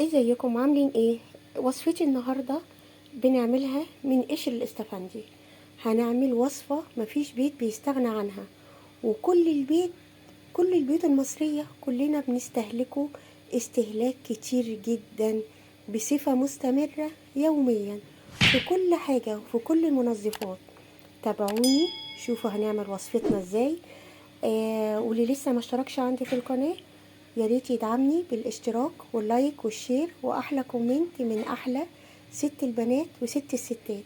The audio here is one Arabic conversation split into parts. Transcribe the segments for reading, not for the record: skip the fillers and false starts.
ازيكم عاملين ايه؟ وصفتي النهارده بنعملها من قشر الاستفندي. هنعمل وصفة مفيش بيت بيستغنى عنها، وكل البيوت المصرية كلنا بنستهلكه استهلاك كتير جدا بصفة مستمرة يوميا في كل حاجة وفي كل المنظفات. تابعوني شوفوا هنعمل وصفتنا ازاي. واللي لسه ما اشتركش عندي في القناة يا ريت يدعمني بالاشتراك واللايك والشير واحلى كومنت من احلى ست البنات وست الستات.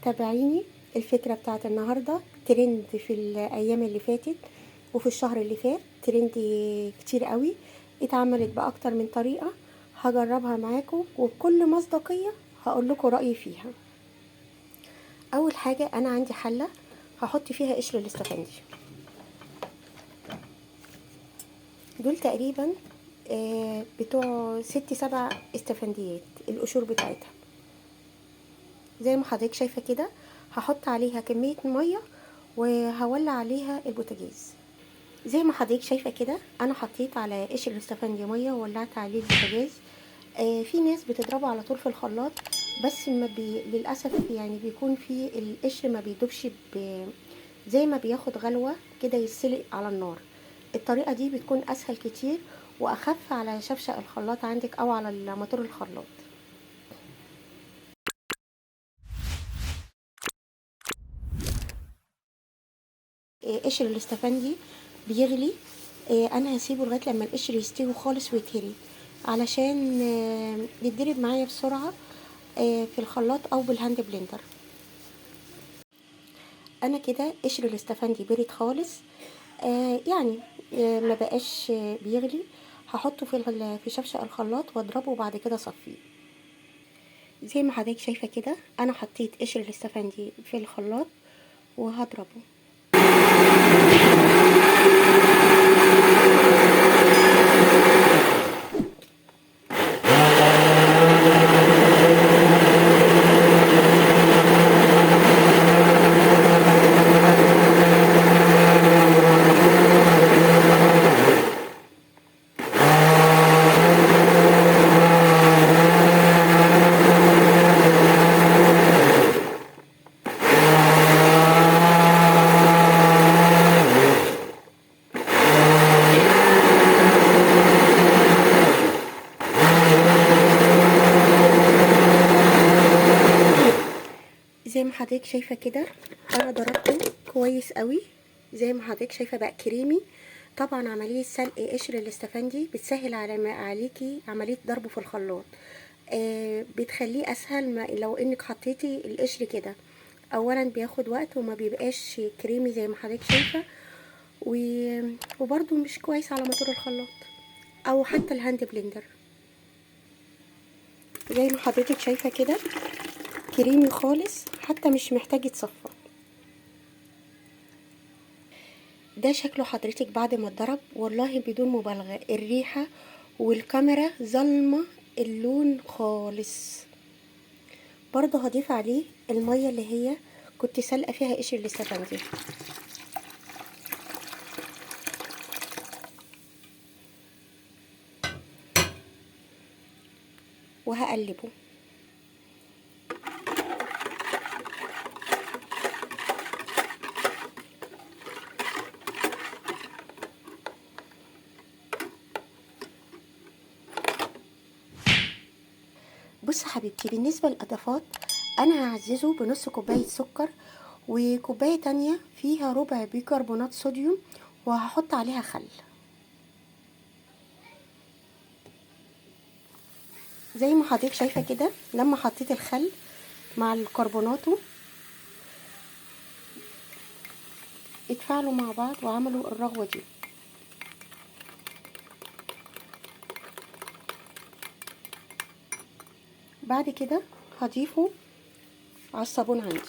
تابعيني. الفكرة بتاعت النهاردة ترند في الايام اللي فاتت وفي الشهر اللي فات، ترند كتير قوي، اتعملت باكتر من طريقة. هجربها معاكم وبكل مصداقية هقول لكم رأيي فيها. اول حاجة انا عندي حلة هحط فيها قشر الاستفندي. دول تقريبا بتوع 6 7 استفنديات القشور بتاعتها. زي ما حضرتك شايفة كده هحط عليها كمية مية وهولع عليها البوتاجاز. زي ما حضرتك شايفة كده انا حطيت على قشر الاستفندي مية وولعت عليه البوتاجاز. في ناس بتضربه على طول في الخلاط، بس ما للأسف يعني بيكون في القشر ما بيدوبش زي ما بياخد غلوة كده يتسلق على النار. الطريقة دي بتكون اسهل كتير واخف على شفشق الخلاط عندك او على موتور الخلاط. قشر الاستفندي بيغلي. انا هسيبه لغايه لما القشر يستوي خالص ويتهري علشان يتضرب معايا بسرعه في الخلاط او بالهاند بلندر. انا كده قشر الاستفندي برد خالص، يعني ما بقاش بيغلي. هحطه في شفشق الخلاط واضربه وبعد كده اصفيه. زي ما حضرتك شايفه كده انا حطيت قشر الاستفندي في الخلاط وهضربه. زي ما حضرتك شايفه كده انا ضربته كويس قوي. زي ما حضرتك شايفه بقى كريمي. طبعا عمليه سلق قشر الاستفندي بتسهل عليكي عمليه ضربه في الخلاط. بتخليه اسهل ما لو انك حطيتي القشر كده. اولا بياخد وقت وما بيبقاش كريمي زي ما حضرتك شايفه، وبرده مش كويس على موتور الخلاط او حتى الهاند بلندر. زي ما حضرتك شايفه كده كريمي خالص حتى مش محتاج يتصفى. ده شكله حضرتك بعد ما اتضرب، والله بدون مبالغة الريحة والكاميرا ظلمة اللون خالص. برضه هضيف عليه المية اللي هي كنت سلقة فيها قشر الاستفندي وهقلبه. بص حبيبتي، بالنسبة للإضافات أنا هعززه بنص كوباية سكر وكوباية تانية فيها ربع بيكربونات صوديوم، وهحط عليها خل. زي ما حضرتك شايفة كده لما حطيت الخل مع الكربوناتو اتفاعلوا مع بعض وعملوا الرغوة دي. بعد كده هضيفه على الصابون عندي.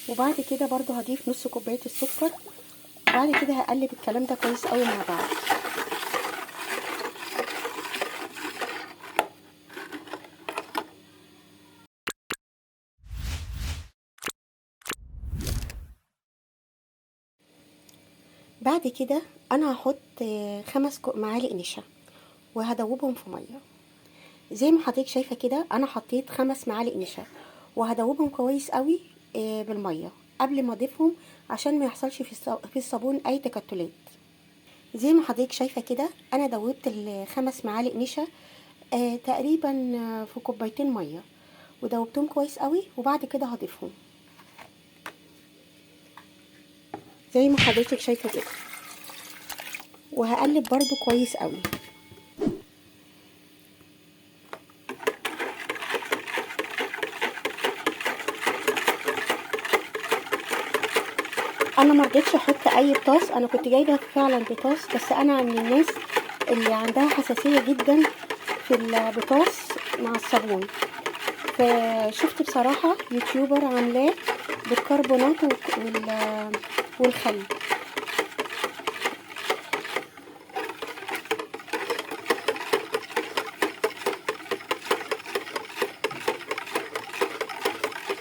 وبعد كده برضو هضيف نص كوباية السكر. بعد كده هقلب الكلام ده كويس قوي مع بعض. بعد كده انا هحط 5 معالق نشا وهدوبهم في ميه. زي ما حضرتك شايفه كده انا حطيت 5 معالق نشا وهدوبهم كويس قوي بالميه قبل ما اضيفهم، عشان ما يحصلش في الصابون اي تكتلات. زي ما حضرتك شايفه كده انا دوبت ال5 معالق نشا تقريبا في كوبايتين ميه، ودوبتهم كويس قوي. وبعد كده هضيفهم زي ما حضرتك شايفه كده، وهقلب برضو كويس قوي. انا ما رضيتش احط اي بطاس، انا كنت جايبه فعلا بطاس، بس انا من الناس اللي عندها حساسيه جدا في البطاس مع الصابون. فشفت بصراحه يوتيوبر عاملاه بالكربونات والخل.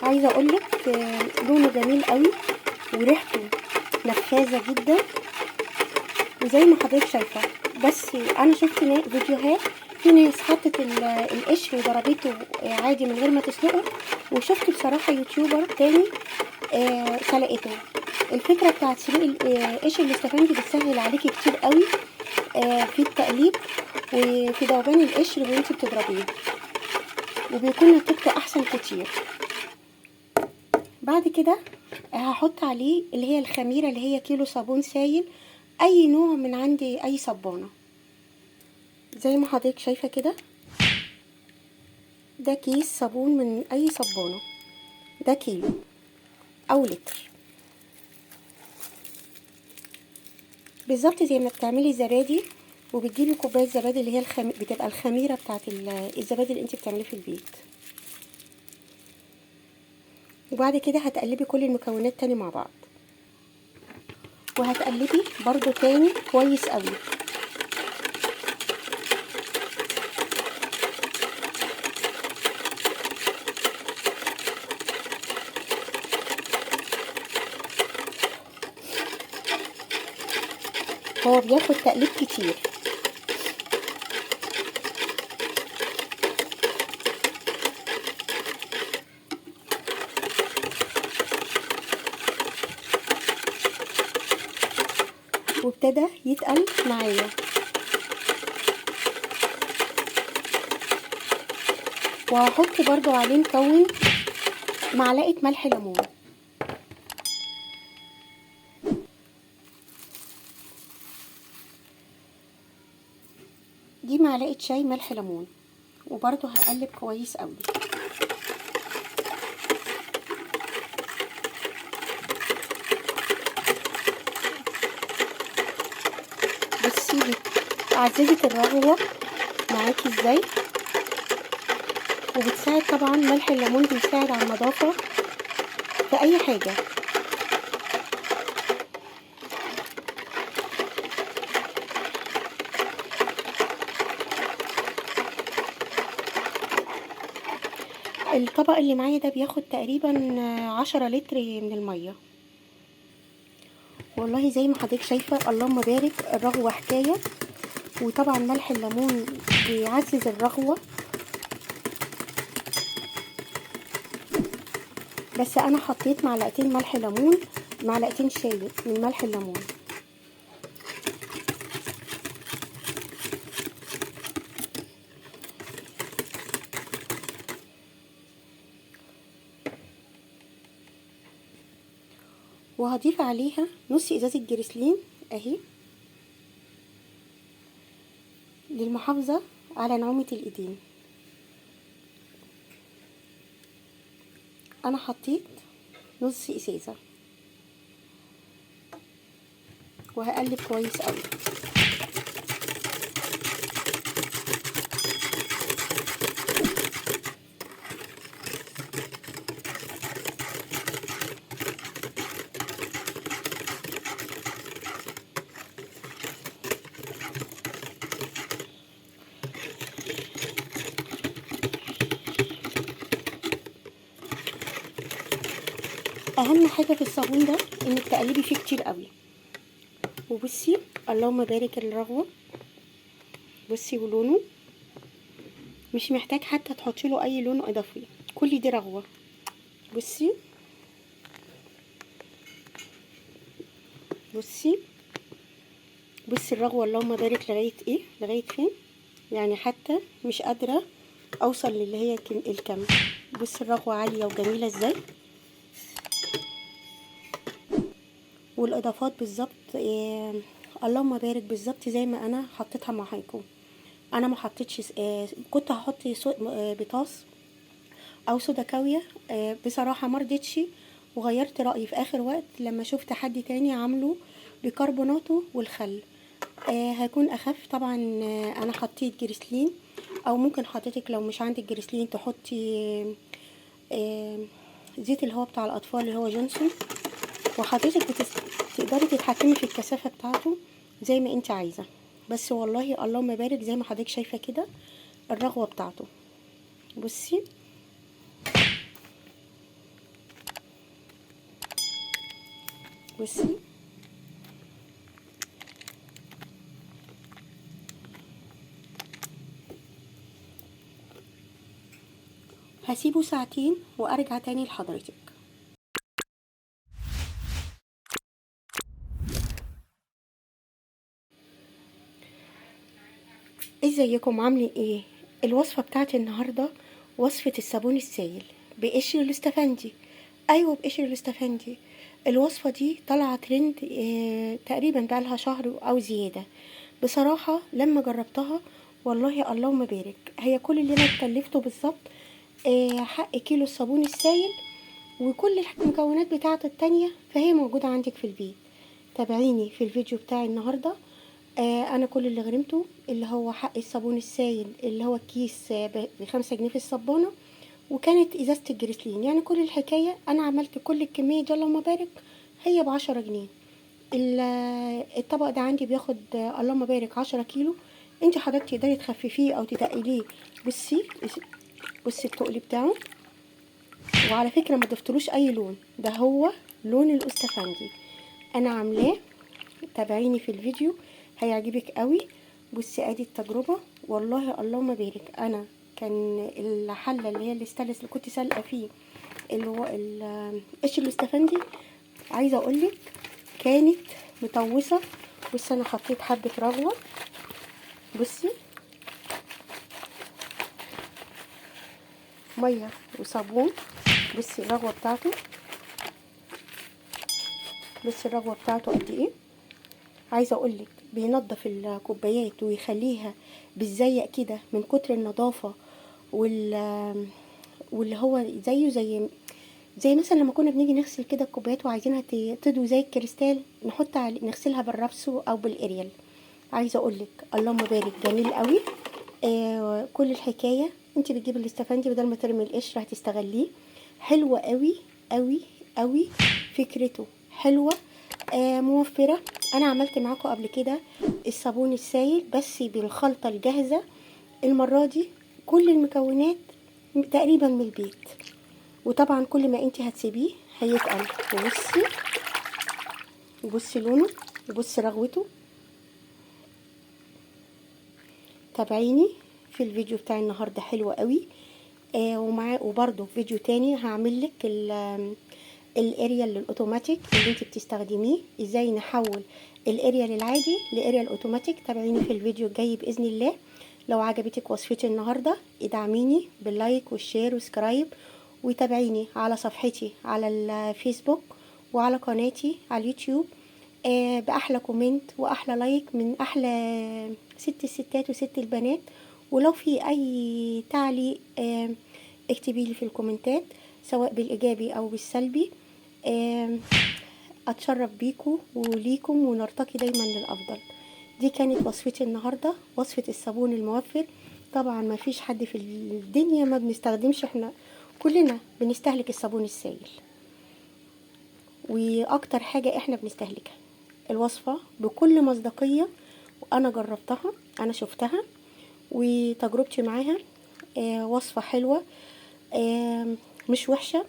عايزه اقولك لونه جميل قوي وريحته نفاذه جدا، وزي ما حضرتك شايفه. بس انا شفت فيديوهات في ناس حطت القشر وضربته عادي من غير ما تسلقه، وشفت بصراحه يوتيوبر تاني سلقته. الفكره بتاعت سلق قشر الاستفندي بتسهل عليكي كتير قوي في التقليب وفي ذوبان القشر وانتي بتضربيه، وبيكون نتيجته احسن كتير. بعد كده هحط عليه اللي هي الخميره، اللي هي كيلو صابون سايل، اي نوع من عندي، اي صبانه. زي ما حضرتك شايفه كده ده كيس صابون من اي صبانه، ده كيلو او لتر بالظبط. زي ما بتعملي زبادي وبتجيبي كوبايه زبادي اللي هي بتبقى الخميره بتاعت الزبادي اللي انت بتعمليه في البيت. وبعد كده هتقلبي كل المكونات تاني مع بعض، وهتقلبي برضو تاني كويس قوي. هو بياخد تقليب كتير. وابتدى يتقل معايا، وهحط برضو عليه مكون معلقه ملح ليمون. دي معلقه شاي ملح ليمون، وبرضو هقلب كويس قوي. بصي عززت الرغوه معاكي ازاي، وبتساعد طبعا ملح الليمون بيساعد على النظافه في اي حاجه. الطبق اللي معايا ده بياخد تقريبا 10 لتر من الميه. والله زي ما حضرتك شايفه اللهم بارك، الرغوه حكايه. وطبعا ملح الليمون بيعزز الرغوه، بس انا حطيت معلقتين ملح ليمون، معلقتين شاي من ملح الليمون. وهضيف عليها نص ازازه جريسلين اهي، للمحافظه على نعومه الايدين. انا حطيت نص ازازه، وهقلب كويس قوي. اهم حاجه في الصابون ده انك تقلبي فيه كتير قوي. وبصي اللهم بارك الرغوه، بصي ولونه مش محتاج حتى تحطي له اي لون اضافي، كل دي رغوه. بصي بصي بصي الرغوه اللهم بارك لغايه ايه، لغايه فين، يعني حتى مش قادره اوصل للي هي الكم. بصي الرغوه عاليه وجميله ازاي، والاضافات بالظبط اللهم بارك بالظبط زي ما انا حطيتها معاكم. انا ما حطيتش كنت هحط بطاس او صودا كاويه، بصراحه ما رضيتش، وغيرت رايي في اخر وقت لما شفت حد تاني عامله بيكربوناته والخل. هيكون اخف طبعا. انا حطيت جريسلين، او ممكن حضرتك لو مش عندك جريسلين تحطي زيت اللي هو بتاع الاطفال اللي هو جونسون، وحضرتك تقدري تتحكمي في الكثافه بتاعته زي ما انت عايزه. بس والله اللهم بارك زي ما حضرتك شايفه كده الرغوه بتاعته. بصي بصي هسيبه ساعتين وارجع تاني لحضرتك. ازيكم عاملين ايه؟ الوصفه بتاعتي النهارده وصفه الصابون السائل بقشر الاستفندي. ايوه بقشر الاستفندي. الوصفه دي طالعه ترند تقريبا بقالها شهر او زياده. بصراحه لما جربتها والله اللهم بارك، هي كل اللي انا اتكلفته بالظبط حق كيلو الصابون السائل، وكل المكونات بتاعته التانية فهي موجودة عندك في البيت. تابعيني في الفيديو بتاعي النهاردة. انا كل اللي غرمته اللي هو حق الصابون السائل اللي هو الكيس ب5 جنيه في الصبانة، وكانت ازازة الجريسلين. يعني كل الحكاية انا عملت كل الكمية دي اللهم بارك هي ب10 جنيه. الطبق ده عندي بياخد اللهم بارك 10 كيلو. انت حضرتك تقدري تخففيه او تتقليه. بصي بصي التقل بتاعه، وعلى فكرة ما ضفتلوش اي لون، ده هو لون الاستفندي انا عاملاه. تابعيني في الفيديو هيعجبك قوي. بصي ادي التجربة والله اللهم بارك. انا كان الحلة اللي هي الاستانلس اللي كنت سالقة فيه اللي هو قشر الاستفندي، عايزة اقولك كانت مطوسة. بصي انا حطيت حبة رغوة، بصي مية وصابون. بصي الرغوة بتاعته، بصي الرغوة بتاعته قد ايه. عايزه اقولك بينظف الكوبايات ويخليها بالزيق كده من كتر النظافه، واللي هو زي مثلا لما كنا بنيجي نغسل كده الكوبايات وعايزينها تدوي زي الكريستال، نحط نغسلها بالرابسو او بالاريال. عايزه اقولك اللهم بارك جميل قوي. كل الحكايه انت بتجيبي الاستفندي بدل ما ترمي القشر هتستغليه. حلوه قوي قوي قوي، فكرته حلوه موفره. انا عملت معاكم قبل كده الصابون السائل بس بالخلطه الجاهزه. المره دي كل المكونات تقريبا من البيت، وطبعا كل ما انت هتسيبيه هيتقل. وبصي وبصي لونه وبصي رغوته. تابعيني في الفيديو بتاع النهارده حلو قوي. ومعاه وبرده فيديو تاني هعمل لك الاريال الاوتوماتيك اللي انت بتستخدميه، ازاي نحول الاريال العادي لاريال اوتوماتيك. تابعيني في الفيديو الجاي باذن الله. لو عجبتك وصفتي النهارده ادعميني باللايك والشير وسكرايب، وتابعيني على صفحتي على الفيسبوك وعلى قناتي على اليوتيوب باحلى كومنت واحلى لايك من احلى ست الستات وست البنات. ولو في اي تعليق اكتبي لي في الكومنتات سواء بالايجابي او بالسلبي. اتشرف بيكم وليكم ونرتقي دايما للافضل. دي كانت وصفتي النهارده، وصفه الصابون الموفر. طبعا ما فيش حد في الدنيا ما بنستخدمش، احنا كلنا بنستهلك الصابون السائل، واكتر حاجه احنا بنستهلكها. الوصفه بكل مصداقيه وانا جربتها، انا شفتها وتجربتي معاها. وصفه حلوه مش وحشه.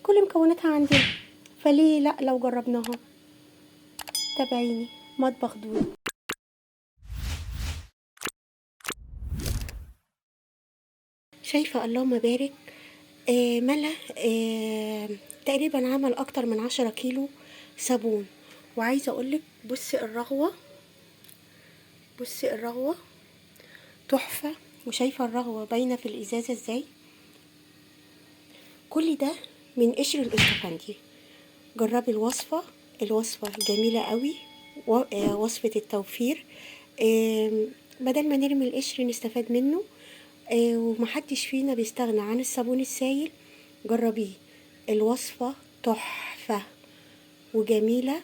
كل مكوناتها عندنا، فليه لا لو جربناها. تابعيني مطبخ دودو. شايفة اللهم بارك. ملا تقريبا عمل اكتر من 10 كيلو صابون. وعايزة اقولك بصي الرغوة، بصي الرغوة تحفة. وشايفة الرغوة باينة في الازازة ازاي. كل ده من قشر الاستفندي. جربي الوصفة، الوصفة جميلة قوي. وصفة التوفير. بدل ما نرمي القشر نستفاد منه. ومحدش فينا بيستغنى عن الصابون السائل. جربيه، الوصفة تحفة وجميلة.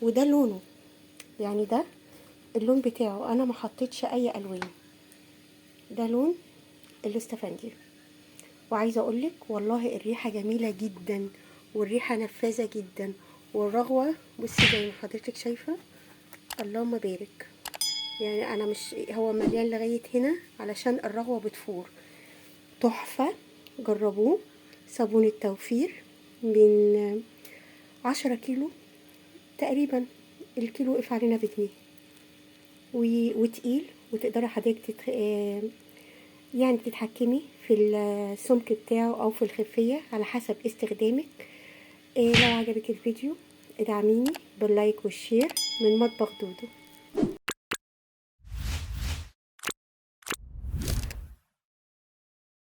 وده لونه، يعني ده اللون بتاعه، انا ما حطيتش اي الوان، ده لون الاستفندي. وعايزه اقولك والله الريحه جميله جدا، والريحه نفاذه جدا. والرغوه بصي زي ما حضرتك شايفه، اللهم بارك. يعني انا مش، هو مليان لغايه هنا علشان الرغوه بتفور. تحفه، جربوه. صابون التوفير من 10 كيلو تقريبا، الكيلو وقف علينا ب2 وتقيل. وتقدري حضرتك يعني تتحكمي في السمك بتاعه او في الخفية على حسب استخدامك. لو عجبك الفيديو ادعميني باللايك والشير من مطبخ دودو.